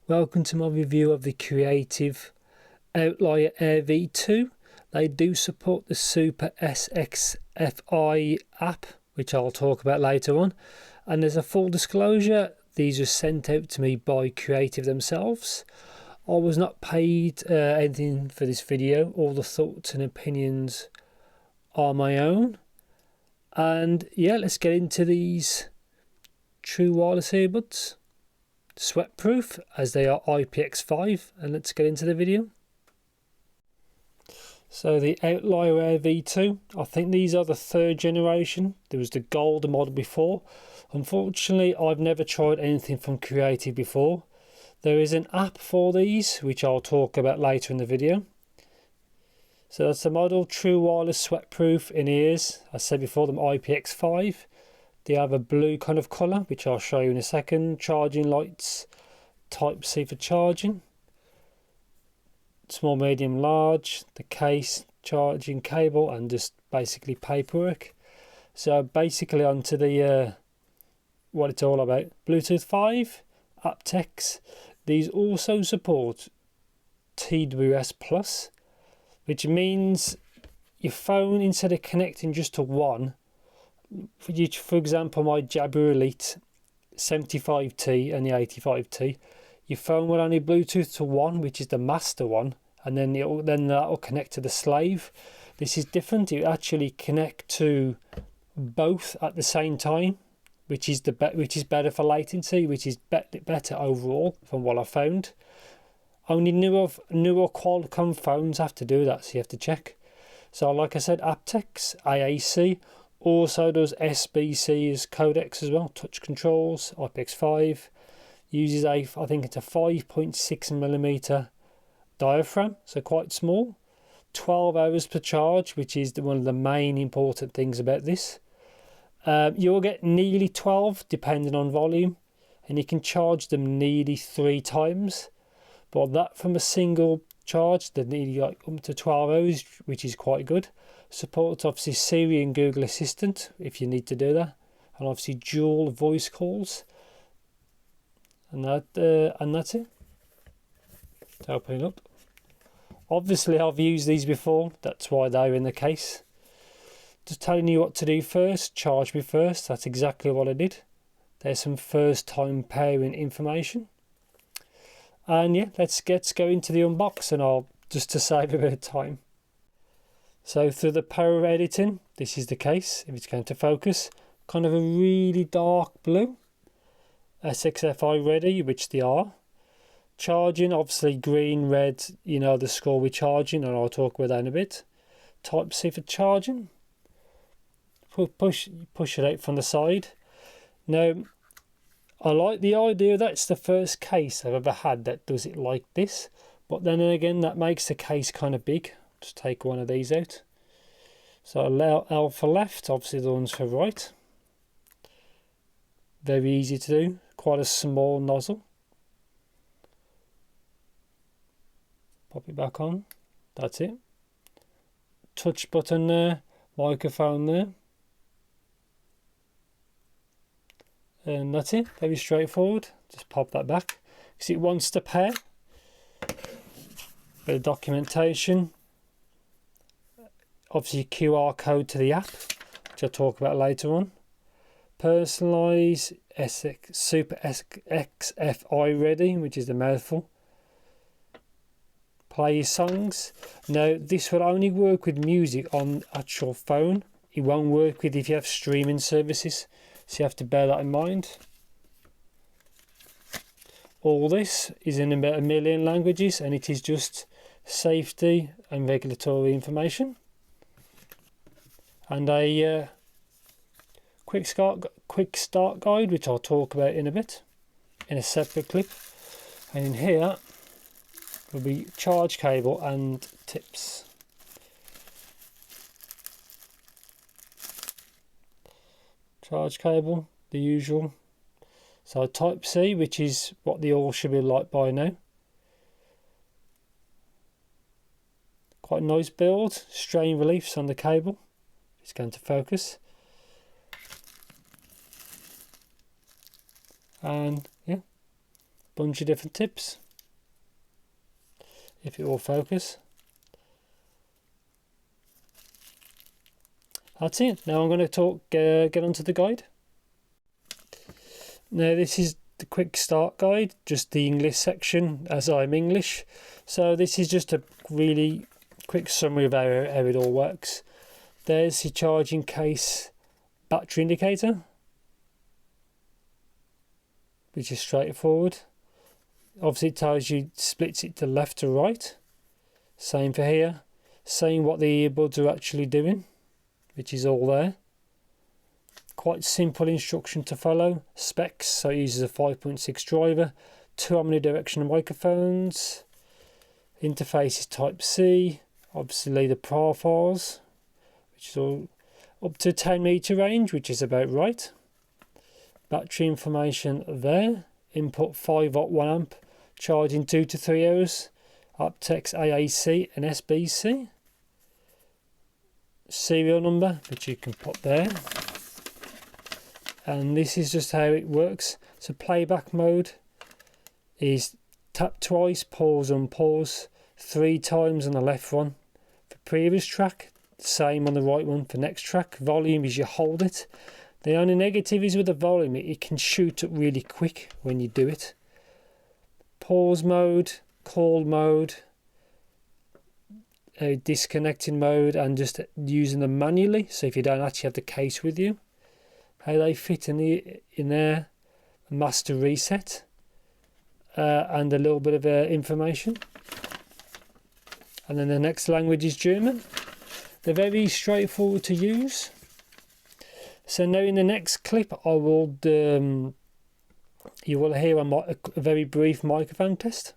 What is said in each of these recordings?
Welcome to my review of the Creative Outlier Air V2. They do support the Super SXFI app, which I'll talk about later on. And as a full disclosure, these were sent out to me by Creative themselves. I was not paid anything for this video. All the thoughts and opinions are my own. And yeah, let's get into these true wireless earbuds. Sweatproof, as they are IPX5, and let's get into the video. So the Outlier Air V2, I think these are the third generation. There was the gold model before. Unfortunately, I've never tried anything from Creative before. There is an app for these, which I'll talk about later in the video. So that's the model, true wireless sweatproof in ears. I said before, them IPX5. They have a blue kind of colour, which I'll show you in a second. Charging lights, Type-C for charging. Small, medium, large. The case, charging cable, and just basically paperwork. So basically onto the what it's all about. Bluetooth 5, aptX. These also support TWS Plus, which means your phone, instead of connecting just to one, for example, my Jabra Elite 75T and the 85T, your phone will only Bluetooth to one, which is the master one, and then that will connect to the slave. This is different. You actually connect to both at the same time, which is better for latency, which is better overall from what I found. Only newer Qualcomm phones have to do that, so you have to check. So like I said, aptX, AAC, also does SBC's codecs as well, touch controls, IPX5, uses I think it's a 5.6mm diaphragm, so quite small. 12 hours per charge, which is one of the main important things about this. You'll get nearly 12 depending on volume, and you can charge them nearly 3 times. But that from a single charge, they're nearly like up to 12 hours, which is quite good. Supports obviously Siri and Google Assistant if you need to do that, and obviously dual voice calls. And that's it. Open it up. Obviously, I've used these before. That's why they're in the case. Just telling you what to do first. Charge me first. That's exactly what I did. There's some first time pairing information. And yeah, let's go into the unboxing. I'll just to save a bit of time. So through the power of editing, this is the case. If it's going to focus, kind of a really dark blue. SXFI ready, which they are. Charging, obviously green, red. You know the score we're charging, and I'll talk about that in a bit. Type-C for charging. Push it out from the side. Now, I like the idea that it's the first case I've ever had that does it like this, but then again that makes the case kind of big. Just take one of these out. So L for left, obviously the ones for right. Very easy to do, quite a small nozzle. Pop it back on, that's it. Touch button there, microphone there. And that's it, very straightforward. Just pop that back because it wants to pair. Bit of documentation. Obviously QR code to the app, which I'll talk about later on. Personalise, Super SXFI ready, which is the mouthful. Play your songs. Now this will only work with music on actual phone. It won't work with if you have streaming services. So you have to bear that in mind. All this is in about 1 million languages, and it is just safety and regulatory information. And a quick start guide, which I'll talk about in a bit, in a separate clip. And in here will be charge cable and tips. Charge cable, the usual. So Type-C, which is what they all should be like by now. Quite a nice build. Strain reliefs on the cable. It's going to focus. And yeah, bunch of different tips, if it will focus. That's it. Now I'm going to get onto the guide. Now this is the quick start guide, just the English section, as I'm English. So this is just a really quick summary of how it all works. There's the charging case battery indicator, which is straightforward. Obviously it tells you, splits it to left to right. Same for here. Saying what the earbuds are actually doing, which is all there. Quite simple instruction to follow. Specs, so it uses a 5.6 driver, 2 omnidirectional microphones. Interface is Type C. Obviously the profiles, which is all up to 10 meter range, which is about right. Battery information there. Input 5 watt 1 amp. Charging 2 to 3 hours. AptX AAC and SBC. Serial number, which you can put there. And this is just how it works. So playback mode is tap twice, pause and pause 3 times on the left one for previous track, same on the right one for next track. Volume is you hold it. The only negative is with the volume, it can shoot up really quick when you do it. Pause mode, call mode, disconnecting mode, and just using them manually, so if you don't actually have the case with you. How they fit in there, master reset, and a little bit of information. And then the next language is German. They're very straightforward to use. So now in the next clip, I will you will hear a very brief microphone test.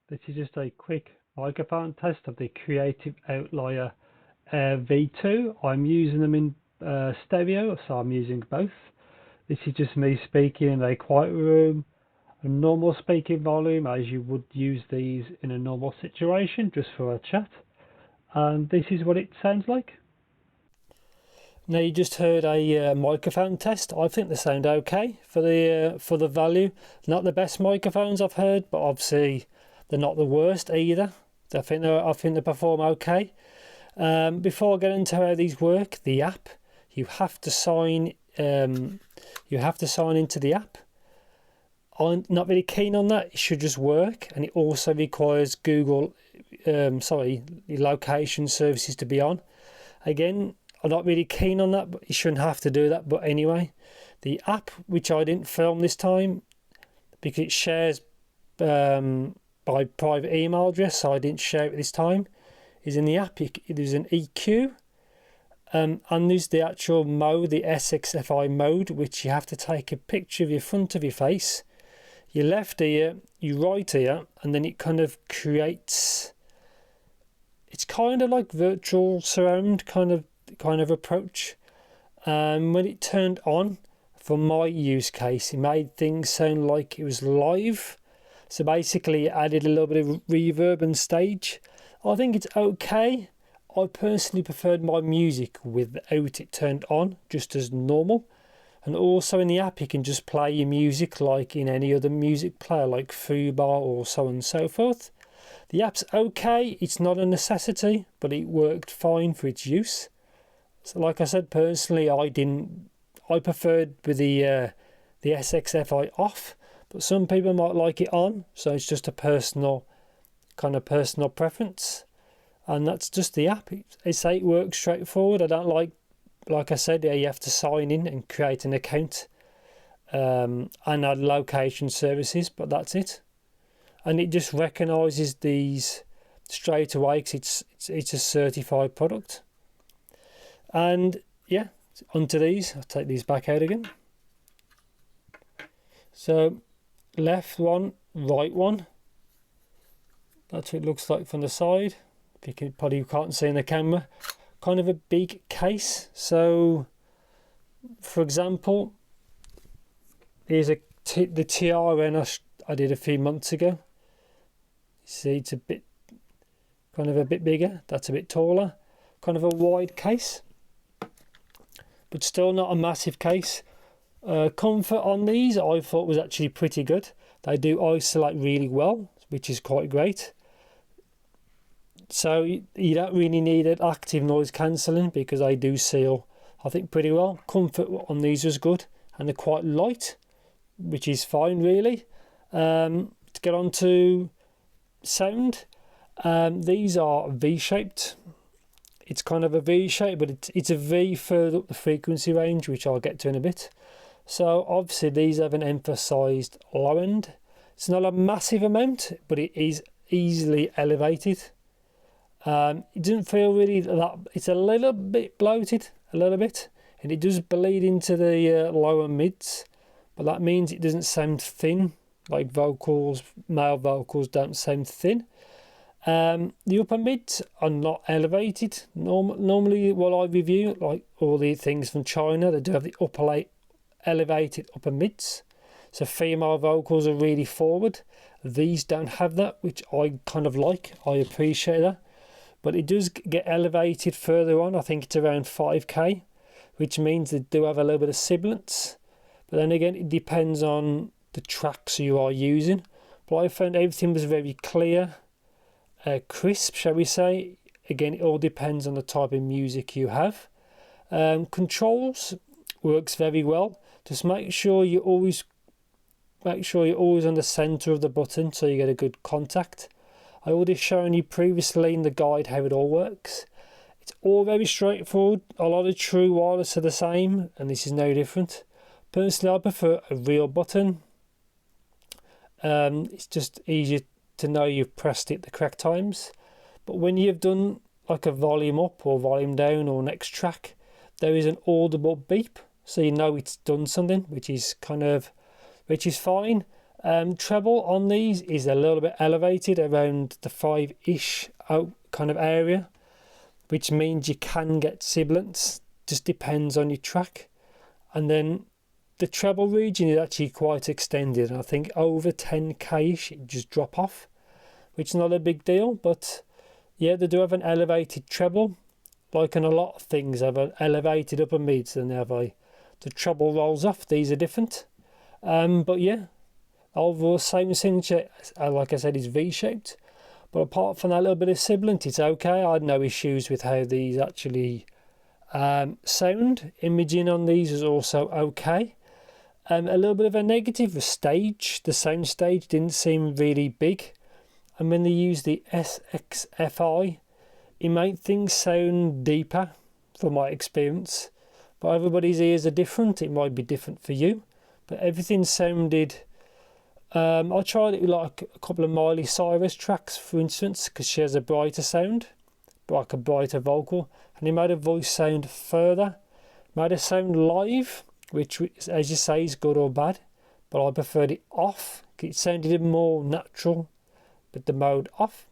This is just a quick microphone test of the Creative Outlier Air V2. I'm using them in stereo, so I'm using both. This is just me speaking in a quiet room, a normal speaking volume, as you would use these in a normal situation, just for a chat. And this is what it sounds like. Now you just heard a microphone test. I think they sound okay for the value. Not the best microphones I've heard, but obviously they're not the worst either. I think they perform okay. Before I get into how these work, the app, you have to sign into the app. I'm not really keen on that. It should just work, and it also requires Google location services to be on. Again, I'm not really keen on that, but you shouldn't have to do that. But anyway, the app, which I didn't film this time because it shares by private email address, so I didn't share it this time, is in the app. There's an EQ, and there's the actual mode, the SXFI mode, which you have to take a picture of your front of your face, your left ear, your right ear, and then it kind of creates. It's kind of like virtual surround kind of approach. When it turned on, for my use case, it made things sound like it was live. So basically it added a little bit of reverb and stage. I think it's okay. I personally preferred my music without it turned on, just as normal. And also in the app you can just play your music like in any other music player, like Fubar or so on and so forth. The app's okay, it's not a necessity, but it worked fine for its use. So like I said, personally I preferred with the SXFI off, but some people might like it on, so it's just a personal preference. And that's just the app. It works straightforward. I don't like I said, you have to sign in and create an account and add location services, but that's it. And it just recognises these straight away because it's a certified product. And yeah, onto these. I'll take these back out again. So left one, right one. That's what it looks like from the side. You can't see in the camera. Kind of a big case. So for example, here's the TRN I did a few months ago. See, it's a bit bigger. That's a bit taller. Kind of a wide case, but still not a massive case. Comfort on these I thought was actually pretty good. They do isolate really well, which is quite great. So you don't really need an active noise cancelling because they do seal, I think, pretty well. Comfort on these was good, and they're quite light, which is fine really. To get on to sound, these are V-shaped. It's kind of a V shape, but it's a V further up the frequency range, which I'll get to in a bit. So obviously these have an emphasised low end. It's not a massive amount, but it is easily elevated. It doesn't feel really that, it's a little bit bloated, a little bit, and it does bleed into the lower mids, but that means it doesn't sound thin, like vocals, male vocals don't sound thin. The upper mids are not elevated. Normally, what I review, like all the things from China, they do have the elevated upper mids. So female vocals are really forward. These don't have that, which I kind of like. I appreciate that. But it does get elevated further on. I think it's around 5k, which means they do have a little bit of sibilance. But then again, it depends on the tracks you are using. But I found everything was very clear. Crisp, shall we say. Again, it all depends on the type of music you have. Controls works very well. Just make sure you're always on the center of the button so you get a good contact. I already shown you previously in the guide how it all works. It's all very straightforward. A lot of true wireless are the same, and this is no different. Personally, I prefer a real button. It's just easier to know you've pressed it the correct times. But when you've done like a volume up or volume down or next track, there is an audible beep, so you know it's done something, which is fine. Treble on these is a little bit elevated around the 5-ish kind of area, which means you can get sibilance. Just depends on your track. And then the treble region is actually quite extended. I think over 10k-ish it just drop off, which is not a big deal. But yeah, they do have an elevated treble. Like in a lot of things, have an elevated upper mids, and the treble rolls off. These are different. But yeah, overall same signature, like I said, is V-shaped. But apart from that little bit of sibilant, it's okay. I had no issues with how these actually sound. Imaging on these is also okay. A little bit of a negative was stage. The sound stage didn't seem really big. And when they use the SXFI, it made things sound deeper from my experience. But everybody's ears are different. It might be different for you. But everything sounded... I tried it with like a couple of Miley Cyrus tracks, for instance, because she has a brighter sound, like a brighter vocal, and it made her voice sound further, made her sound live, which, as you say, is good or bad, but I preferred it off. It sounded more natural, but the mode off.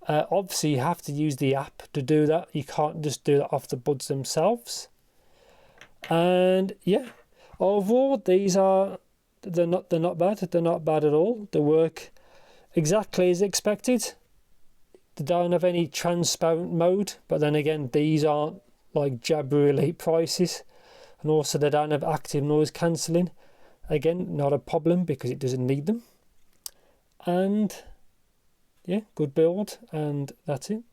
Obviously, you have to use the app to do that. You can't just do that off the buds themselves. And yeah, overall, these are... They're not bad. They're not bad at all. They work exactly as expected. They don't have any transparent mode, but then again, these aren't like Jabra Elite prices, and also they don't have active noise cancelling. Again, not a problem because it doesn't need them. And yeah, good build, and that's it.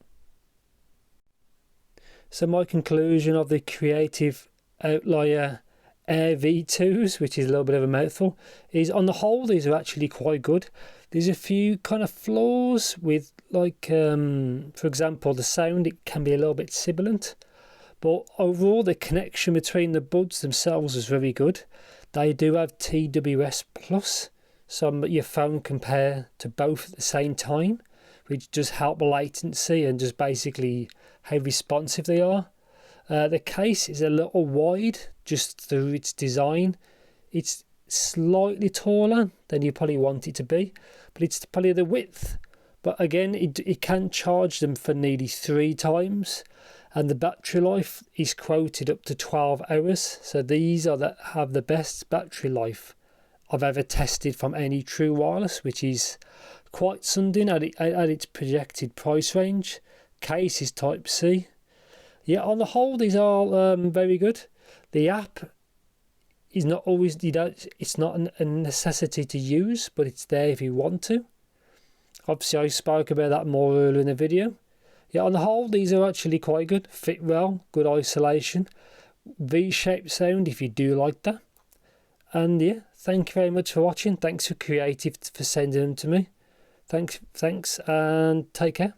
So my conclusion of the Creative Outlier Air V2s, which is a little bit of a mouthful, is on the whole these are actually quite good. There's a few kind of flaws with, like for example, the sound. It can be a little bit sibilant, but overall the connection between the buds themselves is very good. They do have TWS plus, so your phone can pair to both at the same time, which does help latency and just basically how responsive they are. The case is a little wide just through its design. It's slightly taller than you probably want it to be, but it's probably the width. But again, it can charge them for nearly 3 times, and the battery life is quoted up to 12 hours. So these have the best battery life I've ever tested from any true wireless, which is quite something at its projected price range. Case is Type-C. Yeah, on the whole, these are very good. The app is not always, it's not a necessity to use, but it's there if you want to. Obviously I spoke about that more earlier in the video. Yeah, on the whole these are actually quite good, fit well, good isolation, V-shaped sound if you do like that. And yeah, thank you very much for watching. Thanks for Creative for sending them to me. Thanks and take care.